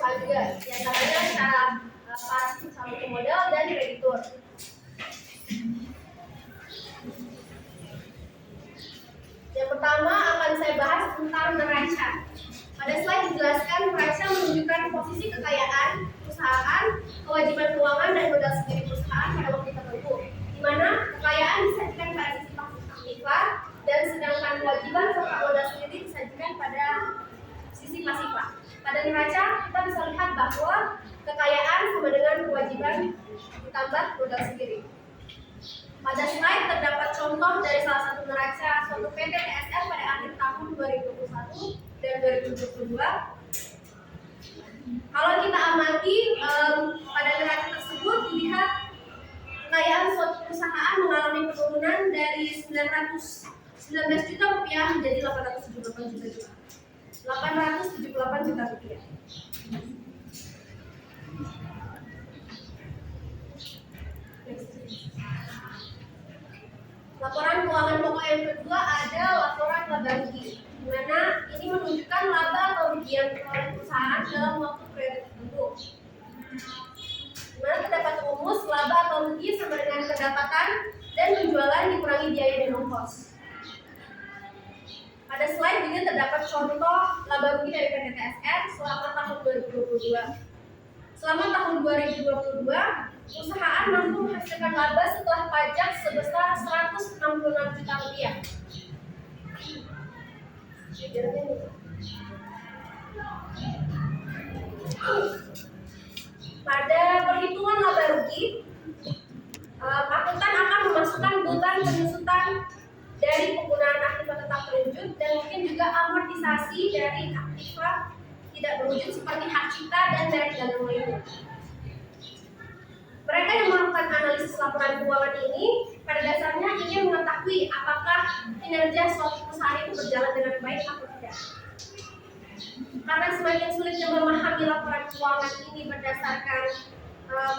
perusahaan juga, di antaranya secara sama modal dan kreditur. Yang pertama akan saya bahas tentang neraca. Pada slide dijelaskan neraca menunjukkan posisi kekayaan perusahaan, kewajiban keuangan dan modal sendiri perusahaan pada waktu tertentu, di mana kekayaan disajikan pada sisi aktiva dan sedangkan kewajiban serta modal sendiri disajikan pada sisi pasifa. Pada neraca kita bisa lihat bahwa kekayaan sama dengan kewajiban ditambah modal sendiri. Pada slide terdapat contoh dari salah satu neraca suatu PT TSR pada akhir tahun 2021 dan 2022. Kalau kita amati pada neraca tersebut dilihat kekayaan suatu perusahaan mengalami penurunan dari 919 juta rupiah menjadi 878 juta rupiah. Laporan keuangan pokok yang kedua ada laporan laba rugi, di mana ini menunjukkan laba atau rugi yang diperoleh perusahaan dalam waktu periode tertentu. Di mana terdapat rumus laba atau rugi sama dengan pendapatan dan penjualan dikurangi biaya dan ongkos. Pada slide juga terdapat contoh laba rugi dari PT TSR selama tahun 2022. Selama tahun 2022, perusahaan mampu menghasilkan laba setelah pajak sebesar 166 juta rupiah. Pada perhitungan laba rugi, akuntan akan memasukkan beban penyusutan dari penggunaan aktiva tetap terwujud dan mungkin juga amortisasi dari aktiva tidak berwujud seperti hak cipta dan dari dagang lainnya. Mereka yang melakukan analisis laporan keuangan ini pada dasarnya ingin mengetahui apakah kinerja suatu perusahaan itu berjalan dengan baik atau tidak. Karena semakin sulitnya memahami laporan keuangan ini berdasarkan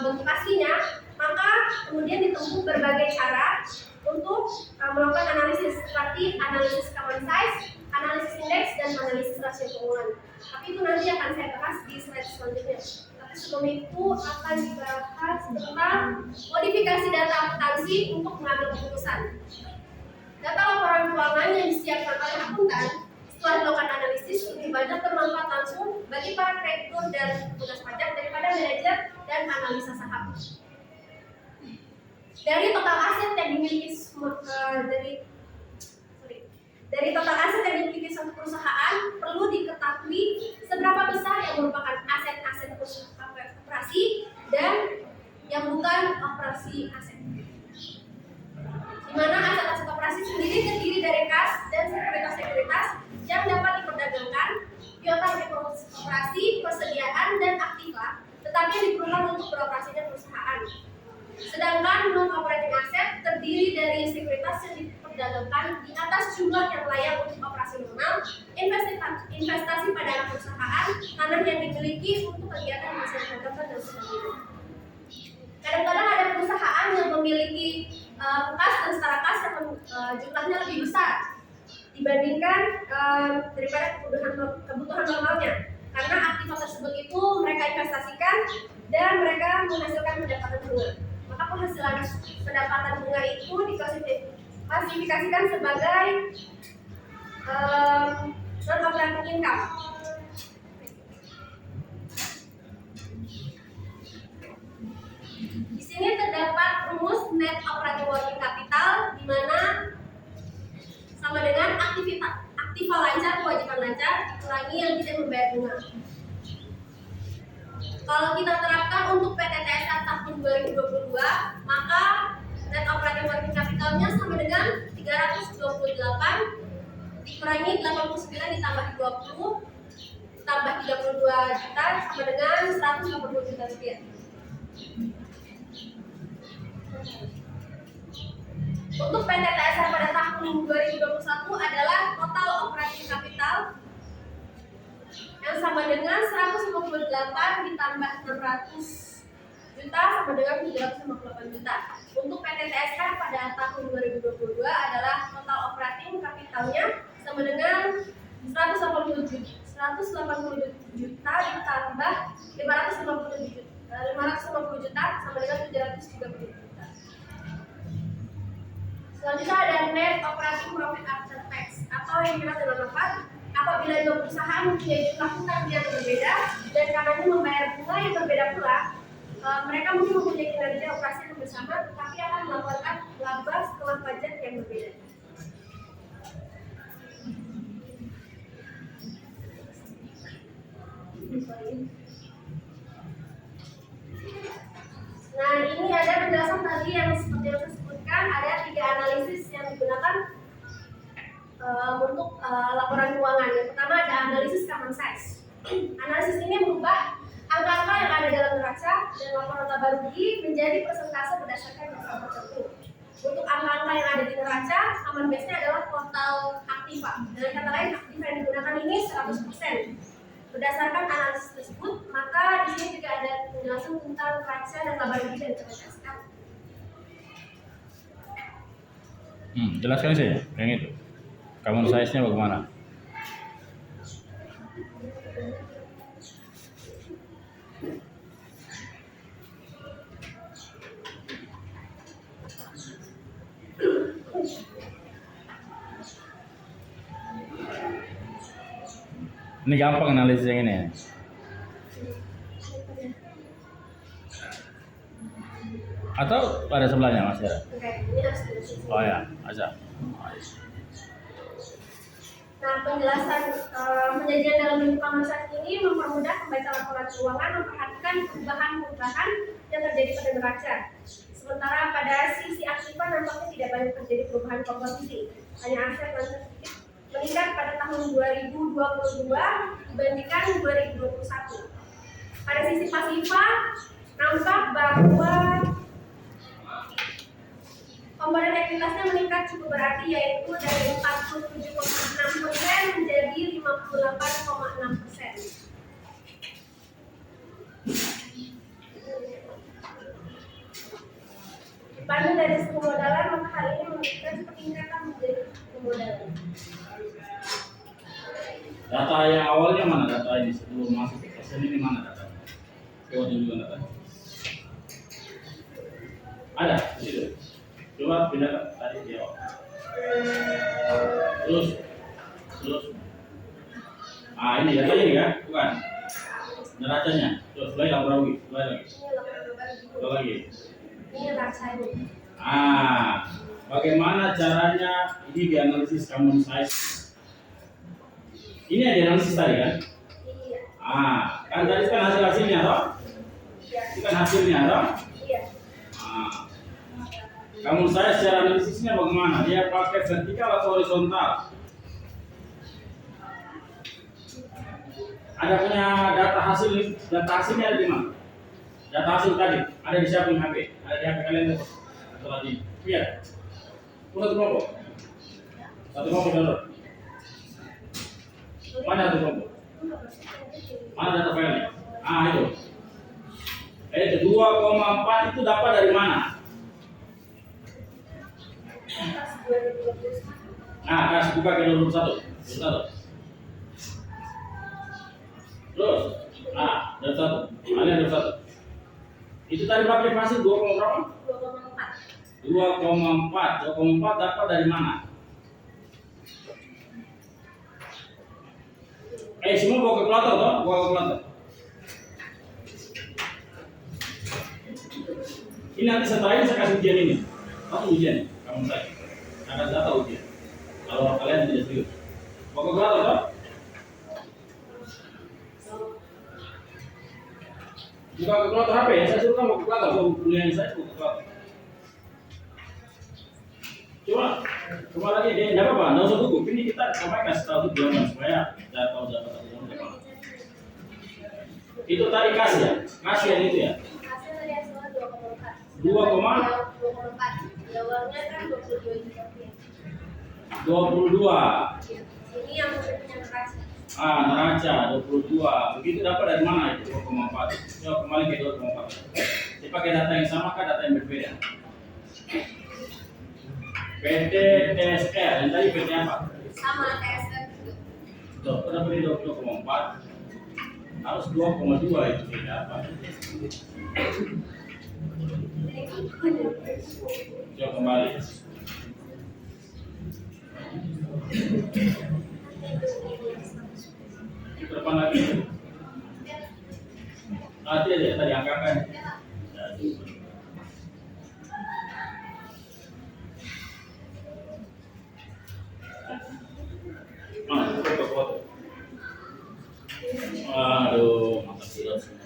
bentuk aslinya, maka kemudian ditempuh berbagai cara untuk melakukan analisis seperti analisis common size, analisis indeks, dan analisis rasio keuangan. Tapi itu nanti akan saya bahas di slide selanjutnya. Tapi sebelum itu akan dibahas tentang modifikasi data akuntansi untuk mengambil keputusan. Data laporan keuangan yang disiapkan oleh akuntan setelah dilakukan analisis lebih banyak bermanfaat langsung bagi para kreditur dan petugas pajak daripada manajer dan analisa saham. Dari total aset yang dimiliki dari total aset yang dimiliki suatu perusahaan perlu diketahui seberapa besar yang merupakan aset-aset operasi dan yang bukan operasi aset. Di mana aset-aset operasi sendiri terdiri dari kas dan sekuritas-sekuritas yang dapat diperdagangkan, piutang operasi, persediaan dan aktiva, tetapi yang diperlukan untuk beroperasinya perusahaan. Sedangkan non-operating asset terdiri dari sekuritas yang diperdagangkan di atas jumlah yang layak untuk operasional, investasi pada anak perusahaan, tanah yang dimiliki untuk kegiatan yang bisa diperdagangkan dan sebagainya. Kadang-kadang ada perusahaan yang memiliki kas dan setara kas yang jumlahnya lebih besar dibandingkan daripada kebutuhan normalnya, karena aktiva tersebut itu mereka investasikan dan mereka menghasilkan pendapatan bunga. Maka penghasilan pendapatan bunga itu diklasifikasikan sebagai non-operating income. Di sini terdapat rumus net operating working capital, di mana sama dengan aktiva lancar, kewajiban lancar dikurangi yang tidak membayar bunga. Kalau kita terapkan untuk PT TSR tahun 2022, maka net operating working capitalnya sama dengan 328 dikurangi 89 ditambah 20 tambah 32 juta sama dengan 180 juta rupiah. Untuk PT TSR pada tahun 2021 adalah total operating capital yang sama dengan 158 ditambah 600 juta sama dengan 358 juta. Untuk PT TSR pada tahun 2022 adalah total operating capitalnya sama dengan 180 juta 180 juta ditambah 550 juta sama dengan 730 juta. Selanjutnya ada net operating profit after tax atau yang kita dengan apa? Apabila dua perusahaan mempunyai jumlah hutang yang berbeda dan karenanya membayar bunga yang berbeda pula, mereka mungkin mempunyai kinerja operasi yang bersama, tapi akan melaporkan laba setelah pajak yang berbeda. Nah, ini ada penjelasan tadi yang seperti yang saya sebutkan, ada 3 analisis yang digunakan untuk laporan keuangan. Yang pertama ada analisis common size. Analisis ini merubah angka-angka yang ada dalam neraca dan laporan laba rugi menjadi persentase berdasarkan data tertentu. Untuk angka-angka yang ada di neraca, common base-nya adalah total aktiva. Dengan kata lain, aktiva yang digunakan ini 100%. Berdasarkan analisis tersebut, maka di sini juga ada penjelasan tentang neraca dan laba rugi dan tercatat. Jelaskan saja yang itu. Common size-nya bagaimana? Ini gampang analisis yang ini. Atau ada sebelahnya Mas Hera? Oke, ini harus diusin. Oh ya, aja. Nah, penjelasan penyajian dalam bentuk common size ini mempermudah pembaca laporan keuangan memperhatikan perubahan-perubahan yang terjadi pada neraca. Sementara pada sisi aktiva nampaknya tidak banyak terjadi perubahan komposisi. Hanya aset yang sedikit meningkat pada tahun 2022 dibandingkan 2021. Pada sisi pasiva nampak bahwa komponen ekuitasnya meningkat cukup berarti, yaitu dari 47,6% menjadi 58,6%. Dipandu dari sisi pemodalan, maka hal ini menunjukkan peningkatan menjadi pemodalan. Data yang awalnya mana data ini sebelum masuk ke persen ini mana data? Coba tunjukkan data. Ada di situ. Coba pindah tadi dia. Terus. Ah ini datanya ini kan, bukan? Neracanya. Terus lagi laporan rugi, lagi. Lagi. Ini rasanya. Bagaimana caranya ini dianalisis common size? Ini ada analisis tadi kan? Iya. Kan tadi kan hasilnya toh? Iya. Ini kan hasilnya toh? Iya. Common size secara analisisnya bagaimana? Dia pakai vertikal atau horizontal? Ada punya data hasilnya ada di mana? Data hasil tadi ada di siapa HP? Ada di HP kalian atau lagi? Iya. Satu kelompok download. Mana satu kelompok? Mana data filenya? Itu. Itu 2,4 itu dapat dari mana? Kasih buka ke 21. Terus, dari 1. Ada 21. Itu tadi pakai masih 2, berapa? 2,4 dapat dari mana? Semua bawa kalkulator toh? Bawa kalkulator. Ini nanti setelah ini saya kasih ujian ini. Satu ujian, kamu saya. Ada data ujian. Kalau kalian tidak serius. Bawa kalkulator toh? Buka kalkulator HP ya, saya suruh kamu buka kalkulator. Kalau punya saya buka kalkulator. Coba lagi dia enggak apa-apa, enggak usah gugup. Ini kita sampai kasih tahu tujuannya supaya kita tahu dapat tujuannya apa. Itu tadi kasih ya? Kasih yang itu ya? Hasil dari hasilnya 2,4. 2,4. Jawabnya kan 22 juta. 22. Ini yang punya neraca. Neraca 22. Begitu dapat dari mana itu 2,4? Coba kembali ke 2,4. Dia pakai data yang sama kah data yang berbeda? PT TSR, yang tadi PT apa? Sama TSR juga. Kenapa ini 20,4? Harus 2,2 itu tidak apa. Coba kembali. Ke depan lagi. Nanti aja tadi angkakan. Foto. Aduh, mantap silat semua.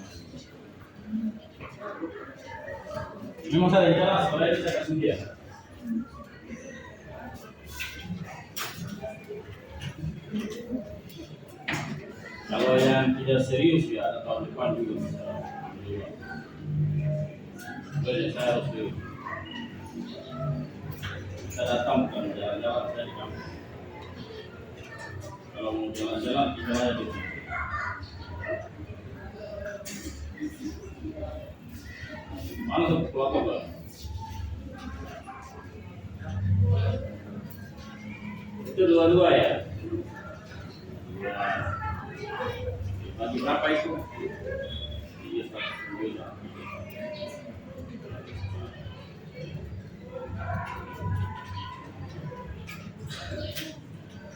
Memang saya jelas, soalnya bisa kasih dia. Kalau yang tidak serius ya ada tahun depan juga bisa. Jadi saya harus dulu. Kita datang bukan jalan-jalan, saya di kampung. Kalau mau jalan-jalan kita ada di sini. Mana tuh keluarga Bang? Itu dua-dua ya? Bagi berapa itu? Iya, 1,9.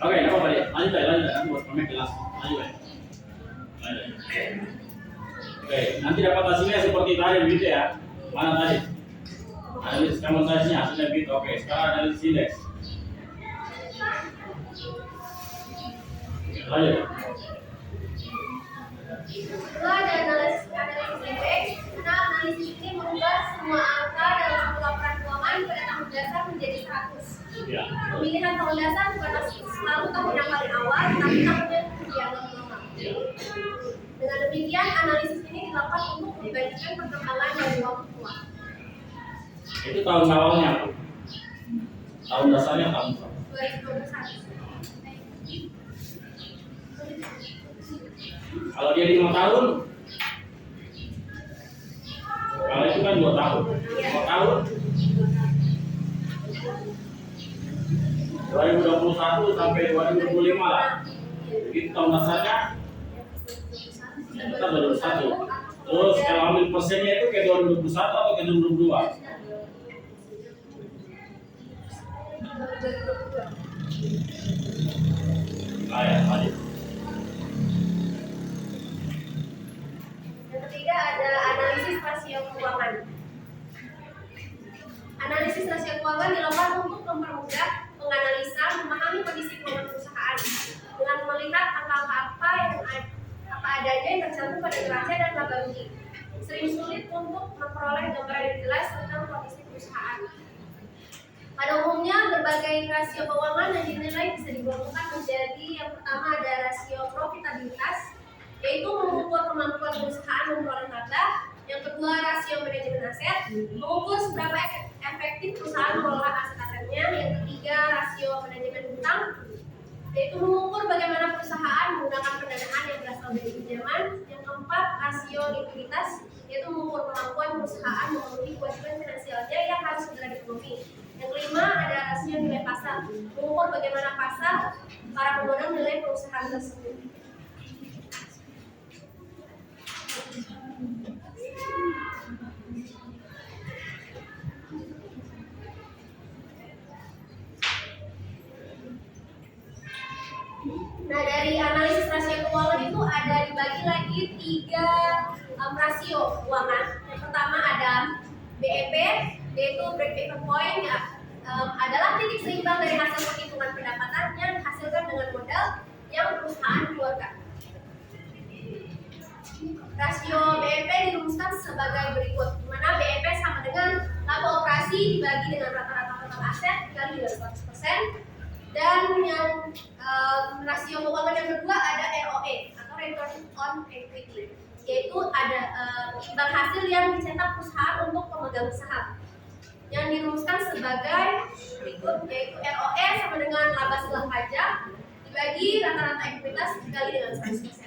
Oke, apa Pak? Lanjut ya, nanti buat komen kelas. Lanjut ya. Oke, nanti dapat hasilnya seperti tadi begitu ya. Mana tadi? Analisis kamotasnya hasilnya begitu. Oke, sekarang analisis indeks. Lanjut. Setelah ada analisis indeks, karena analisis ini merubah semua angka dalam satu laporan keuangan pada tahun dasar menjadi 100. Ya. Pemilihan tahun dasar bukan selalu tahun yang paling awal, tapi tahunnya yang normal. Ya. Dengan demikian, analisis ini dilakukan untuk membandingkan perkembangan dari waktu tua. Itu tahun awalnya apa? Tahun dasarnya tahun berapa? 2021. Kalau dia 5 tahun, kalau itu kan 2 tahun. 2 tahun 2021 sampai 2025 lah. Begitu tahun dasarnya kita 2021. Terus kalau ambil persennya itu ke 2021 atau ke 2022? Ya, lanjut. Yang ketiga ada analisis rasio keuangan. Analisis rasio keuangan dilakukan untuk mempermudah menganalisa, memahami kondisi keuangan perusahaan dengan melihat angka-angka apa adanya yang tercantum pada neraca dan laba rugi. Sering sulit untuk memperoleh gambaran yang jelas tentang kondisi perusahaan. Pada umumnya, berbagai rasio keuangan yang dinilai bisa digolongkan menjadi yang pertama ada rasio profitabilitas, yaitu mengukur kemampuan perusahaan memperoleh laba. Yang kedua, rasio manajemen aset, mengukur seberapa efektif perusahaan mengelola aset-asetnya. Yang ketiga, rasio manajemen hutang, yaitu mengukur bagaimana perusahaan menggunakan pendanaan yang berasal dari pinjaman. Yang keempat, rasio likuiditas, yaitu mengukur kemampuan perusahaan memenuhi kewajiban finansialnya yang harus segera dipenuhi. Yang kelima, ada rasio nilai pasar, mengukur bagaimana pasar para pemegang nilai perusahaan tersebut. Nah, dari analisis rasio keuangan itu ada dibagi lagi 3 rasio keuangan. Yang pertama ada BEP, yaitu break even point, ya, adalah titik seimbang dari hasil perhitungan pendapatan yang dihasilkan dengan modal yang perusahaan keluarkan. Rasio BEP dirumuskan sebagai berikut, di mana BEP sama dengan laba operasi dibagi dengan rata-rata total aset dikali dengan 100%. Dan yang rasio keuangan yang kedua ada ROE atau return on equity, yaitu ada imbal hasil yang dicetak perusahaan untuk pemegang saham, yang dirumuskan sebagai berikut, yaitu ROE sama dengan laba setelah pajak dibagi rata-rata ekuitas dikali dengan 100%.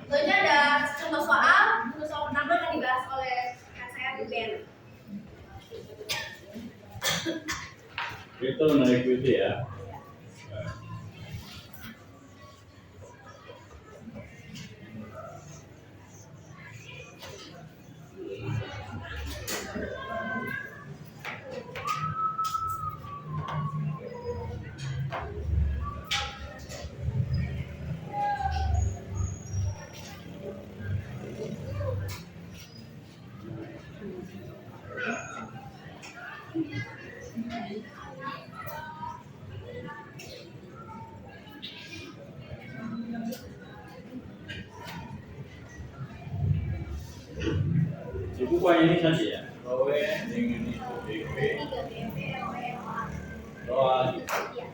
Tentunya ada contoh soal. Untuk soal pertama akan dibahas oleh rekan saya, Ben. Itu naik equity ya. buku hanya ini saja ya. ROE dengan itu BP. 3 BP, ROE, ROA. ROA. Iya.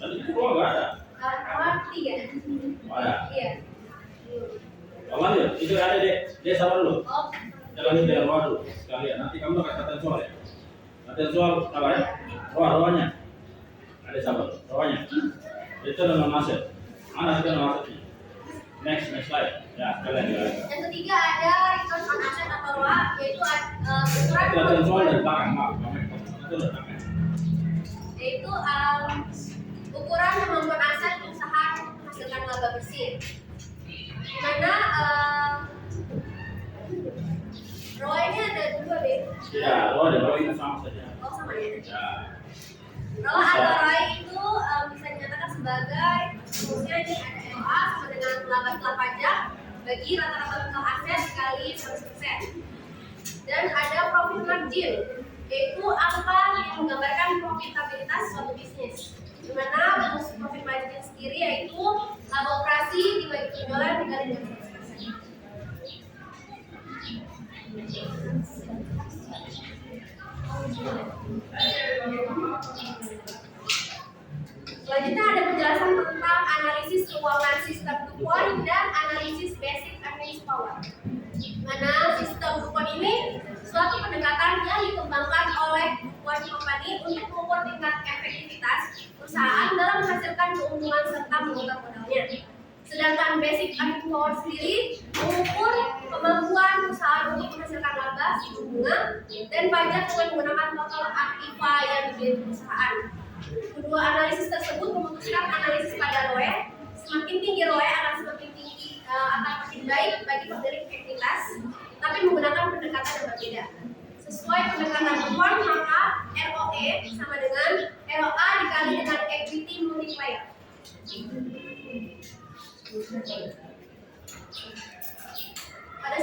Tadi itu ROA nggak ada. ROA 3. Oh, ada. Iya. Lanjut, itu ada deh sabar dulu. Oh. Jalan dengan ROA dulu sekalian. Nanti kamu akan katakan soal ya. Katakan soal apa ya? ROA-nya. Ada sabar, ROA-nya. Itu nama hasil. Mana kita nama hasilnya? Next slide. Ya, sekalian ya. Yang ketiga ada return on asset atau ROA, yaitu ukuran Katakan soal dari belakang, maaf. Itu dari belakang. yaitu ukuran kemampuan aset perusahaan untuk menghasilkan laba bersih. Di mana ROA ini ada 2 deh. Ya, ROA itu sama saja. Oh sama ya. Ya. ROA atau ROI itu bisa dinyatakan sebagai maksudnya ini ada ROA sama dengan laba setelah pajak bagi rata-rata total aset dikali 100%. Dan ada profit margin, yaitu angka yang menggambarkan profitabilitas suatu bisnis. Di mana profit margin sendiri yaitu laba operasi dibagi penjualan dikali 100%. Selanjutnya ada penjelasan tentang analisis keuangan sistem Dupont dan analisis basic earnings power. Mana sistem Dupont ini suatu pendekatan yang dikembangkan oleh Dupont Company untuk mengukur tingkat efektivitas perusahaan dalam menghasilkan keuntungan serta memutar modalnya. Sedangkan basic earnings power sendiri mengukur kemampuan perusahaan untuk menghasilkan laba, suku bunga, dan pajak dengan menggunakan total aktiva yang dimiliki perusahaan. Kedua analisis tersebut memutuskan analisis pada ROE. Semakin tinggi ROE akan semakin baik bagi pemilik entitas, tapi menggunakan pendekatan yang berbeda. Sesuai pendekatan Dupont, maka ROE sama dengan ROA dikali dengan equity multiplier. Pada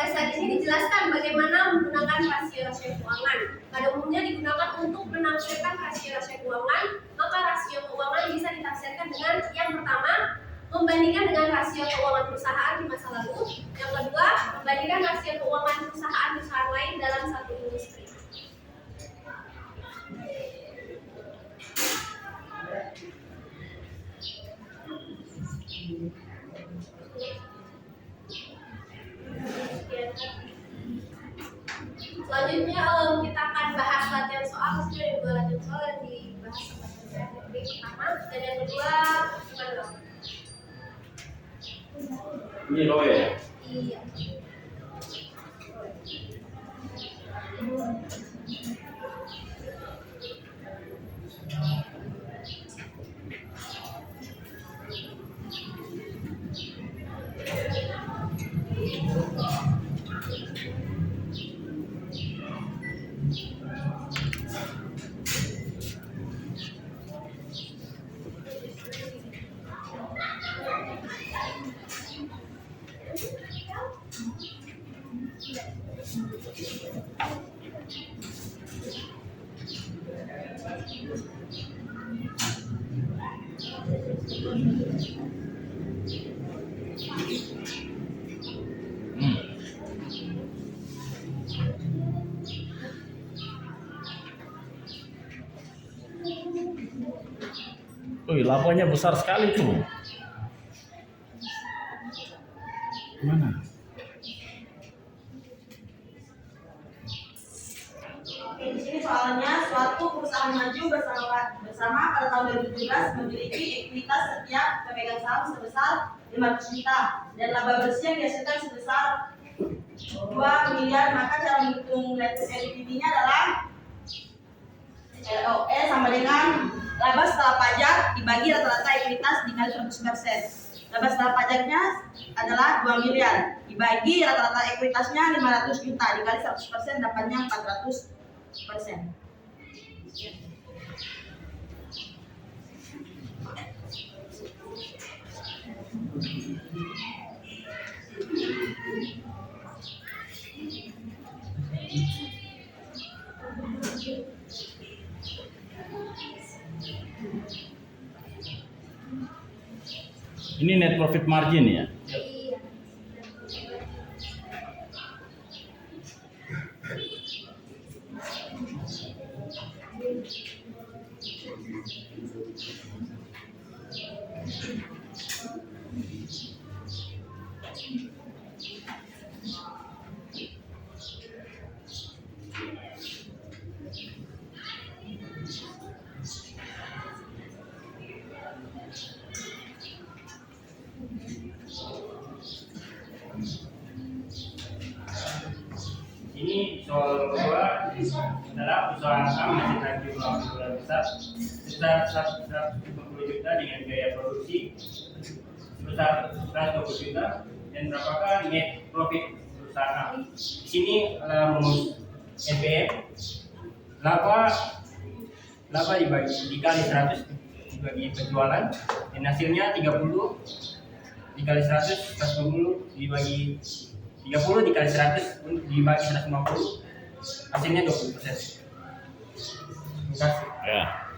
saat ini dijelaskan bagaimana menggunakan rasio-rasio keuangan. Pada umumnya digunakan untuk menafsirkan rasio-rasio keuangan. Maka rasio keuangan bisa ditafsirkan dengan yang pertama, membandingkan dengan rasio keuangan perusahaan di masa lalu. Yang kedua, membandingkan rasio keuangan perusahaan lain dalam satu industri. Selanjutnya kita akan bahas latihan soal, maksudnya ada 2 latihan soal yang dibahas sama saya. Yang pertama dan yang kedua gimana? Ini ROE ya? Iya. Wih, laponya besar sekali tuh. Mana? Oke, di sini soalnya suatu perusahaan maju bersama pada tahun 2017 memiliki ekuitas setiap pemegang saham sebesar 500 juta dan laba bersih yang dihasilkan sebesar 2 miliar. Maka cara menghitung equity-nya adalah ROE sama dengan laba setelah pajak dibagi rata-rata ekuitas dikali 100%. Laba setelah pajaknya adalah 2 miliar dibagi rata-rata ekuitasnya 500 juta dikali 100% dapatnya 400%. Ini net profit margin ya? Iya. Ini soal kedua adalah usaha saham menghasilkan jumlah modal besar sebesar 150 juta dengan biaya produksi sebesar 120 juta dan berapakah net profit perusahaan. Di sini rumus NPM laba dikali 100 dibagi penjualan dan hasilnya 30 dikali 100 120 dibagi 30 dikali 100 dibagi 150 hasilnya 20%. Terima kasih. Ya.